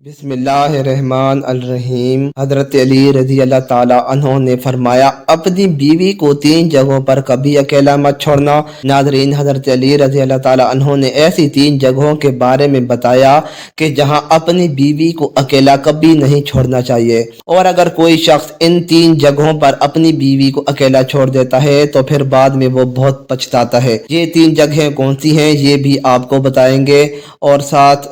بسم اللہ الرحمن الرحیم۔ حضرت علی رضی اللہ تعالیٰ عنہ نے فرمایا، اپنی بیوی کو 3 جگہوں پر کبھی اکیلا مت چھوڑنا۔ ناظرین، حضرت علی رضی اللہ تعالیٰ عنہ نے ایسی 3 جگہوں کے بارے میں بتایا کہ جہاں اپنی بیوی کو اکیلا کبھی نہیں چھوڑنا چاہیے، اور اگر کوئی شخص ان 3 جگہوں پر اپنی بیوی کو اکیلا چھوڑ دیتا ہے تو پھر بعد میں وہ بہت پچھتاتا ہے۔ یہ 3 جگہیں کون سی ہیں یہ بھی آپ کو بتائیں گے، اور ساتھ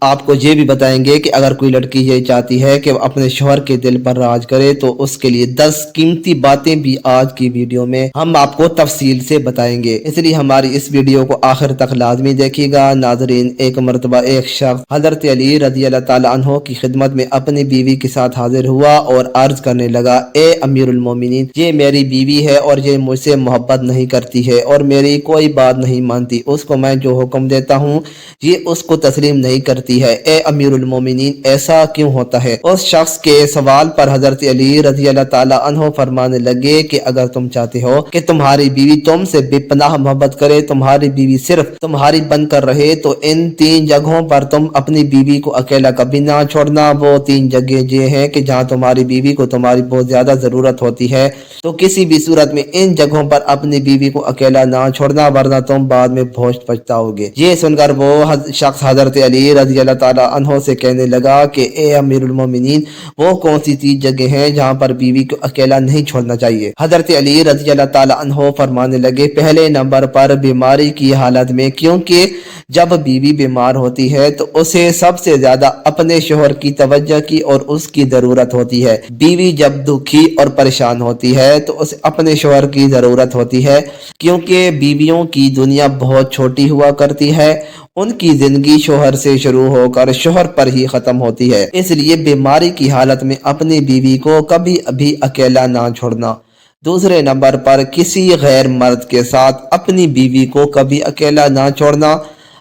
آپ کو یہ بھی بتائیں گے کہ اگر کوئی لڑکی یہ چاہتی ہے کہ وہ اپنے شوہر کے دل پر راج کرے تو اس کے لیے 10 قیمتی باتیں بھی آج کی ویڈیو میں ہم آپ کو تفصیل سے بتائیں گے، اس لیے ہماری اس ویڈیو کو آخر تک لازمی دیکھیے گا۔ ناظرین، ایک مرتبہ ایک شخص حضرت علی رضی اللہ تعالیٰ عنہ کی خدمت میں اپنی بیوی کے ساتھ حاضر ہوا اور عرض کرنے لگا، اے امیر المومنین، یہ میری بیوی ہے اور یہ مجھ سے محبت نہیں کرتی ہے اور میری کوئی بات نہیں مانتی، اس کو میں جو حکم دیتا ہوں یہ اس کو تسلیم نہیں کرتی ہے، اے امیر المومنین ایسا کیوں ہوتا ہے؟ اس شخص کے سوال پر حضرت علی رضی اللہ تعالیٰ عنہ فرمانے لگے کہ اگر تم چاہتے ہو کہ تمہاری بیوی تم سے بے پناہ محبت کرے، تمہاری بیوی صرف تمہاری بن کر رہے، تو ان 3 جگہوں پر تم اپنی بیوی کو اکیلا کبھی نہ چھوڑنا۔ وہ 3 جگہیں یہ ہیں کہ جہاں تمہاری بیوی کو تمہاری بہت زیادہ ضرورت ہوتی ہے تو کسی بھی صورت میں ان جگہوں پر اپنی بیوی کو اکیلا نہ چھوڑنا، ورنہ تم بعد میں بہت پچھتاؤ گے۔ یہ سن کر وہ شخص حضرت علی رضی اللہ تعالیٰ عنہ سے کہنے لگا کہ اے امیر المومنین، وہ کون سی 3 جگہ ہیں جہاں پر بیوی کو اکیلا نہیں چھوڑنا چاہیے؟ حضرت علی رضی اللہ تعالیٰ عنہ فرمانے لگے، پہلے نمبر پر بیماری کی حالت میں، کیونکہ جب بیوی بیمار ہوتی ہے تو اسے سب سے زیادہ اپنے شوہر کی توجہ کی اور اس کی ضرورت ہوتی ہے۔ بیوی جب دکھی اور پریشان ہوتی ہے تو اسے اپنے شوہر کی ضرورت ہوتی ہے، کیونکہ بیویوں کی دنیا بہت چھوٹی ہوا کرتی ہے، ان کی زندگی شوہر سے شروع ہو کر شوہر پر ہی ختم ہوتی ہے، اس لیے بیماری کی حالت میں اپنی بیوی کو کبھی بھی اکیلا نہ چھوڑنا۔ دوسرے نمبر پر کسی غیر مرد کے ساتھ اپنی بیوی کو کبھی اکیلا نہ چھوڑنا۔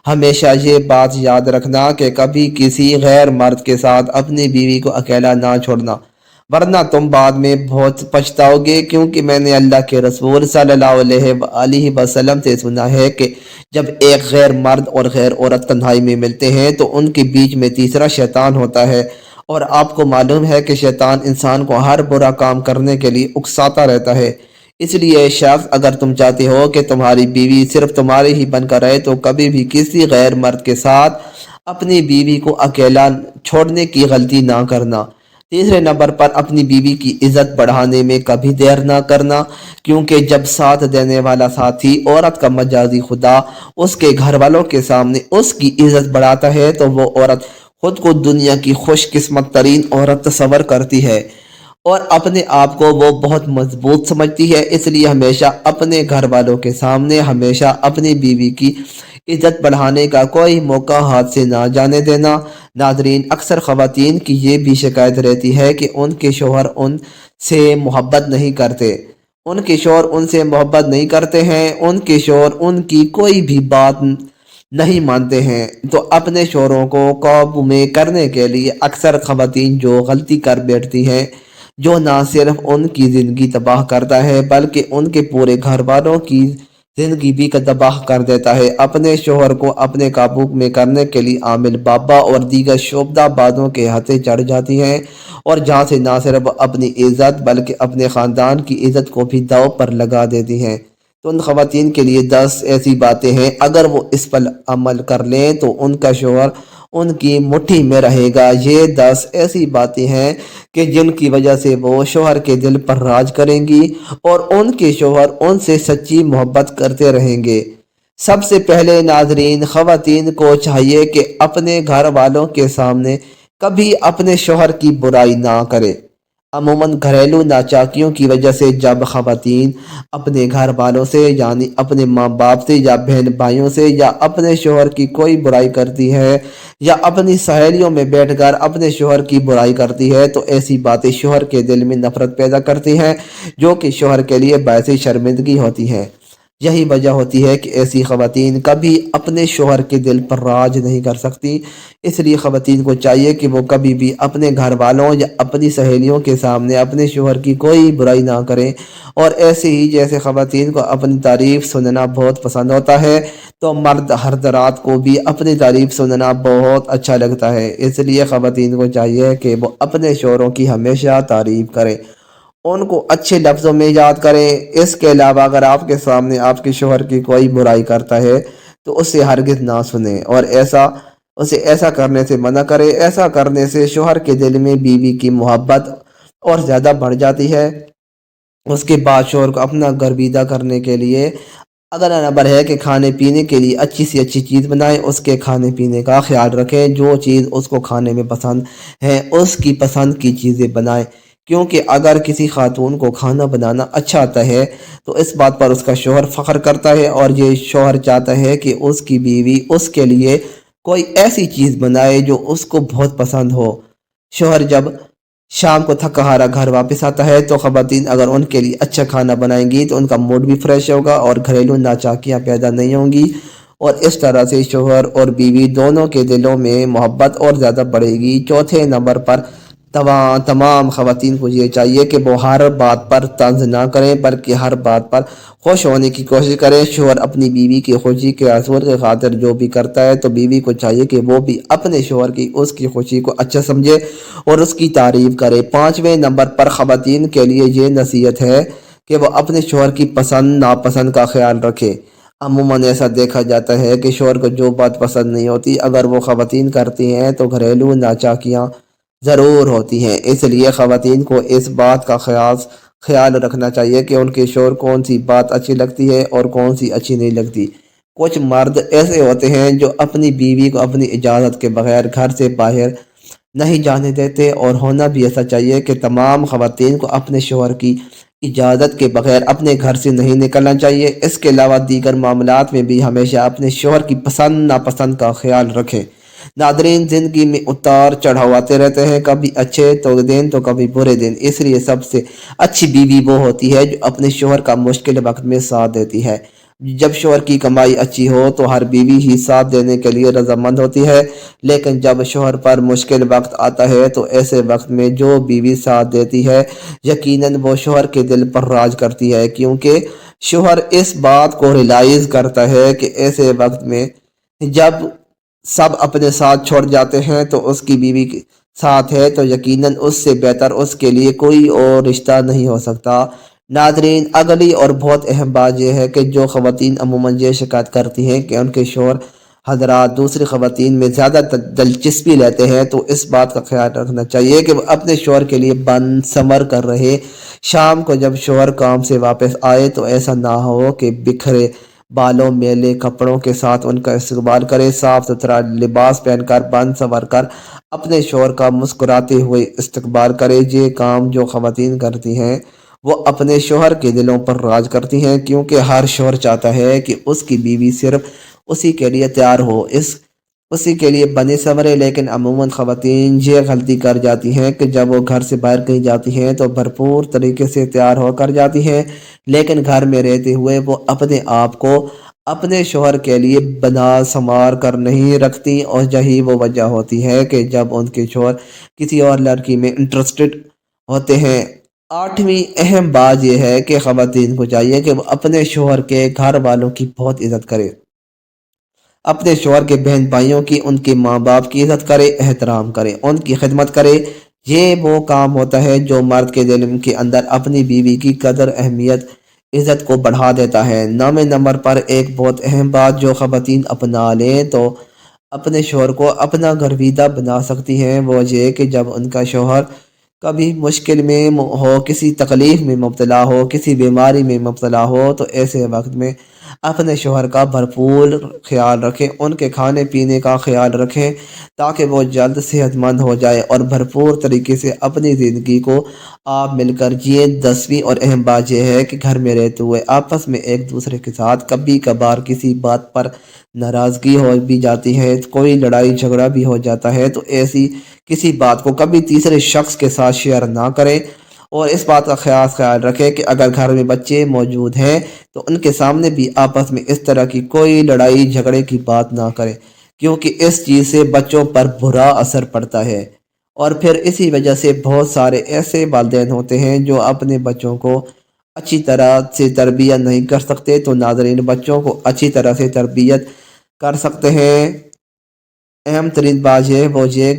ہمیشہ یہ بات یاد رکھنا کہ کبھی کسی غیر مرد کے ساتھ اپنی بیوی کو اکیلا نہ چھوڑنا، ورنہ تم بعد میں بہت پچھتاؤ گے، کیونکہ میں نے اللہ کے رسول صلی اللہ علیہ وآلہ وسلم سے سنا ہے کہ جب ایک غیر مرد اور غیر عورت تنہائی میں ملتے ہیں تو ان کے بیچ میں تیسرا شیطان ہوتا ہے، اور آپ کو معلوم ہے کہ شیطان انسان کو ہر برا کام کرنے کے لیے اکساتا رہتا ہے۔ اس لیے شخص، اگر تم چاہتے ہو کہ تمہاری بیوی صرف تمہاری ہی بن کر رہے تو کبھی بھی کسی غیر مرد کے ساتھ اپنی بیوی کو اکیلا چھوڑنے کی غلطی نہ کرنا۔ تیسرے نمبر پر اپنی بیوی کی عزت بڑھانے میں کبھی دیر نہ کرنا، کیونکہ جب ساتھ دینے والا ساتھی عورت کا مجازی خدا اس کے گھر والوں کے سامنے اس کی عزت بڑھاتا ہے تو وہ عورت خود کو دنیا کی خوش قسمت ترین عورت تصور کرتی ہے اور اپنے آپ کو وہ بہت مضبوط سمجھتی ہے، اس لیے ہمیشہ اپنے گھر والوں کے سامنے ہمیشہ اپنی بیوی کی عزت بڑھانے کا کوئی موقع ہاتھ سے نہ جانے دینا۔ ناظرین، اکثر خواتین کی یہ بھی شکایت رہتی ہے کہ ان کے شوہر ان سے محبت نہیں کرتے، ان کے شوہر ان سے محبت نہیں کرتے ہیں، ان کے شوہر ان کی کوئی بھی بات نہیں مانتے ہیں۔ تو اپنے شوہروں کو قابو میں کرنے کے لیے اکثر خواتین جو غلطی کر بیٹھتی ہیں، جو نہ صرف ان کی زندگی تباہ کرتا ہے بلکہ ان کے پورے گھر والوں کی زندگی بھی تباہ کر دیتا ہے، اپنے شوہر کو اپنے قابو میں کرنے کے لیے عامل بابا اور دیگر شعبدہ بازوں کے ہاتھے چڑھ جاتی ہیں، اور جہاں سے نہ صرف اپنی عزت بلکہ اپنے خاندان کی عزت کو بھی داؤ پر لگا دیتی ہیں۔ تو ان خواتین کے لیے 10 ایسی باتیں ہیں، اگر وہ اس پر عمل کر لیں تو ان کا شوہر ان کی مٹھی میں رہے گا۔ یہ 10 ایسی باتیں ہیں کہ جن کی وجہ سے وہ شوہر کے دل پر راج کریں گی اور ان کے شوہر ان سے سچی محبت کرتے رہیں گے۔ سب سے پہلے ناظرین، خواتین کو چاہیے کہ اپنے گھر والوں کے سامنے کبھی اپنے شوہر کی برائی نہ کرے۔ عموماً گھریلو ناچاکیوں کی وجہ سے جب خواتین اپنے گھر والوں سے، یعنی اپنے ماں باپ سے یا بہن بھائیوں سے یا اپنے شوہر کی کوئی برائی کرتی ہے یا اپنی سہیلیوں میں بیٹھ کر اپنے شوہر کی برائی کرتی ہے تو ایسی باتیں شوہر کے دل میں نفرت پیدا کرتی ہیں، جو کہ شوہر کے لیے باعث شرمندگی ہوتی ہیں۔ یہی وجہ ہوتی ہے کہ ایسی خواتین کبھی اپنے شوہر کے دل پر راج نہیں کر سکتی۔ اس لیے خواتین کو چاہیے کہ وہ کبھی بھی اپنے گھر والوں یا اپنی سہیلیوں کے سامنے اپنے شوہر کی کوئی برائی نہ کریں، اور ایسے ہی جیسے خواتین کو اپنی تعریف سننا بہت پسند ہوتا ہے، تو مرد حضرات کو بھی اپنی تعریف سننا بہت اچھا لگتا ہے۔ اس لیے خواتین کو چاہیے کہ وہ اپنے شوہروں کی ہمیشہ تعریف کریں، ان کو اچھے لفظوں میں یاد کریں۔ اس کے علاوہ اگر آپ کے سامنے آپ کے شوہر کی کوئی برائی کرتا ہے تو اسے ہرگز نہ سنیں، اور اسے ایسا کرنے سے منع کریں۔ ایسا کرنے سے شوہر کے دل میں بیوی کی محبت اور زیادہ بڑھ جاتی ہے۔ اس کے بعد شوہر کو اپنا گرویدہ کرنے کے لیے اگلا نمبر ہے کہ کھانے پینے کے لیے اچھی سی اچھی چیز بنائیں، اس کے کھانے پینے کا خیال رکھیں، جو چیز اس کو کھانے میں پسند ہے اس کی پسند کی چیزیں بنائیں، کیونکہ اگر کسی خاتون کو کھانا بنانا اچھا آتا ہے تو اس بات پر اس کا شوہر فخر کرتا ہے، اور یہ شوہر چاہتا ہے کہ اس کی بیوی اس کے لیے کوئی ایسی چیز بنائے جو اس کو بہت پسند ہو۔ شوہر جب شام کو تھکا ہارا گھر واپس آتا ہے تو خواتین اگر ان کے لیے اچھا کھانا بنائیں گی تو ان کا موڈ بھی فریش ہوگا اور گھریلو ناچاکیاں پیدا نہیں ہوں گی، اور اس طرح سے شوہر اور بیوی دونوں کے دلوں میں محبت اور زیادہ بڑھے گی۔ چوتھے نمبر پر تمام خواتین کو یہ چاہیے کہ وہ ہر بات پر طنز نہ کریں بلکہ ہر بات پر خوش ہونے کی کوشش کریں۔ شوہر اپنی بیوی کی خوشی کے حصول کے خاطر جو بھی کرتا ہے تو بیوی کو چاہیے کہ وہ بھی اپنے شوہر کی اس کی خوشی کو اچھا سمجھے اور اس کی تعریف کرے۔ پانچویں نمبر پر خواتین کے لیے یہ نصیحت ہے کہ وہ اپنے شوہر کی پسند ناپسند کا خیال رکھے۔ عموماً ایسا دیکھا جاتا ہے کہ شوہر کو جو بات پسند نہیں ہوتی اگر وہ خواتین کرتی ہیں تو گھریلو ناچاکیاں ضرور ہوتی ہیں۔ اس لیے خواتین کو اس بات کا خیال رکھنا چاہیے کہ ان کے شوہر کون سی بات اچھی لگتی ہے اور کون سی اچھی نہیں لگتی۔ کچھ مرد ایسے ہوتے ہیں جو اپنی بیوی کو اپنی اجازت کے بغیر گھر سے باہر نہیں جانے دیتے، اور ہونا بھی ایسا چاہیے کہ تمام خواتین کو اپنے شوہر کی اجازت کے بغیر اپنے گھر سے نہیں نکلنا چاہیے۔ اس کے علاوہ دیگر معاملات میں بھی ہمیشہ اپنے شوہر کی پسند ناپسند کا خیال رکھیں۔ ناظرین، زندگی میں اتار چڑھاؤ آتے رہتے ہیں، کبھی اچھے دن تو کبھی برے دن، اس لیے سب سے اچھی بیوی وہ ہوتی ہے جو اپنے شوہر کا مشکل وقت میں ساتھ دیتی ہے۔ جب شوہر کی کمائی اچھی ہو تو ہر بیوی ہی ساتھ دینے کے لیے رضامند ہوتی ہے، لیکن جب شوہر پر مشکل وقت آتا ہے تو ایسے وقت میں جو بیوی ساتھ دیتی ہے یقیناً وہ شوہر کے دل پر راج کرتی ہے، کیونکہ شوہر اس بات کو ریلائز کرتا ہے کہ ایسے وقت میں جب سب اپنے ساتھ چھوڑ جاتے ہیں تو اس کی بیوی کے ساتھ ہے تو یقیناً اس سے بہتر اس کے لیے کوئی اور رشتہ نہیں ہو سکتا۔ ناظرین، اگلی اور بہت اہم بات یہ ہے کہ جو خواتین عموماً یہ شکایت کرتی ہیں کہ ان کے شوہر حضرات دوسری خواتین میں زیادہ دلچسپی لیتے ہیں، تو اس بات کا خیال رکھنا چاہیے کہ وہ اپنے شوہر کے لیے بن سمر کر رہے۔ شام کو جب شوہر کام سے واپس آئے تو ایسا نہ ہو کہ بکھرے بالوں میلے کپڑوں کے ساتھ ان کا استقبال کرے، صاف ستھرا لباس پہن کر بن سنور کر اپنے شوہر کا مسکراتے ہوئے استقبال کرے۔ یہ کام جو خواتین کرتی ہیں وہ اپنے شوہر کے دلوں پر راج کرتی ہیں، کیونکہ ہر شوہر چاہتا ہے کہ اس کی بیوی صرف اسی کے لیے تیار ہو، اسی کے لیے بنے سنورے۔ لیکن عموماً خواتین یہ غلطی کر جاتی ہیں کہ جب وہ گھر سے باہر کہیں جاتی ہیں تو بھرپور طریقے سے تیار ہو کر جاتی ہیں، لیکن گھر میں رہتے ہوئے وہ اپنے آپ کو اپنے شوہر کے لیے بنا سنوار کر نہیں رکھتی، اور یہی وہ وجہ ہوتی ہے کہ جب ان کے شوہر کسی اور لڑکی میں انٹرسٹڈ ہوتے ہیں۔ آٹھویں اہم بات یہ ہے کہ خواتین کو چاہیے کہ وہ اپنے شوہر کے گھر والوں کی بہت عزت کرے، اپنے شوہر کے بہن بھائیوں کی، ان کے ماں باپ کی عزت کرے، احترام کرے، ان کی خدمت کرے۔ یہ وہ کام ہوتا ہے جو مرد کے دل کے اندر اپنی بیوی کی قدر اہمیت عزت کو بڑھا دیتا ہے۔ 9ویں نمبر پر ایک بہت اہم بات جو خواتین اپنا لیں تو اپنے شوہر کو اپنا گرویدہ بنا سکتی ہیں، وہ یہ کہ جب ان کا شوہر کبھی مشکل میں ہو، کسی تکلیف میں مبتلا ہو، کسی بیماری میں مبتلا ہو، تو ایسے وقت میں اپنے شوہر کا بھرپور خیال رکھیں، ان کے کھانے پینے کا خیال رکھیں تاکہ وہ جلد صحت مند ہو جائے اور بھرپور طریقے سے اپنی زندگی کو آپ مل کر جئیں۔ 10ویں اور اہم بات یہ ہے کہ گھر میں رہتے ہوئے آپس میں ایک دوسرے کے ساتھ کبھی کبھار کسی بات پر ناراضگی ہو بھی جاتی ہے، کوئی لڑائی جھگڑا بھی ہو جاتا ہے، تو ایسی کسی بات کو کبھی تیسرے شخص کے ساتھ شیئر نہ کریں، اور اس بات کا خیال رکھیں کہ اگر گھر میں بچے موجود ہیں تو ان کے سامنے بھی آپس میں اس طرح کی کوئی لڑائی جھگڑے کی بات نہ کریں، کیونکہ اس چیز سے بچوں پر برا اثر پڑتا ہے۔ اور پھر اسی وجہ سے بہت سارے ایسے والدین ہوتے ہیں جو اپنے بچوں کو اچھی طرح سے تربیت نہیں کر سکتے۔ تو ناظرین، بچوں کو اچھی طرح سے تربیت کر سکتے ہیں۔ اہم ترین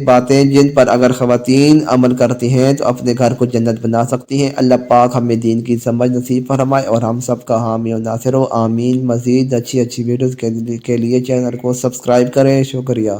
باتیں جن پر اگر خواتین عمل کرتی ہیں تو اپنے گھر کو جنت بنا سکتی ہیں۔ اللہ پاک ہمیں دین کی سمجھ نصیب فرمائے اور ہم سب کا حامی و ناصر ہو، آمین۔ مزید اچھی ویڈیوز کے لیے چینل کو سبسکرائب کریں۔ شکریہ۔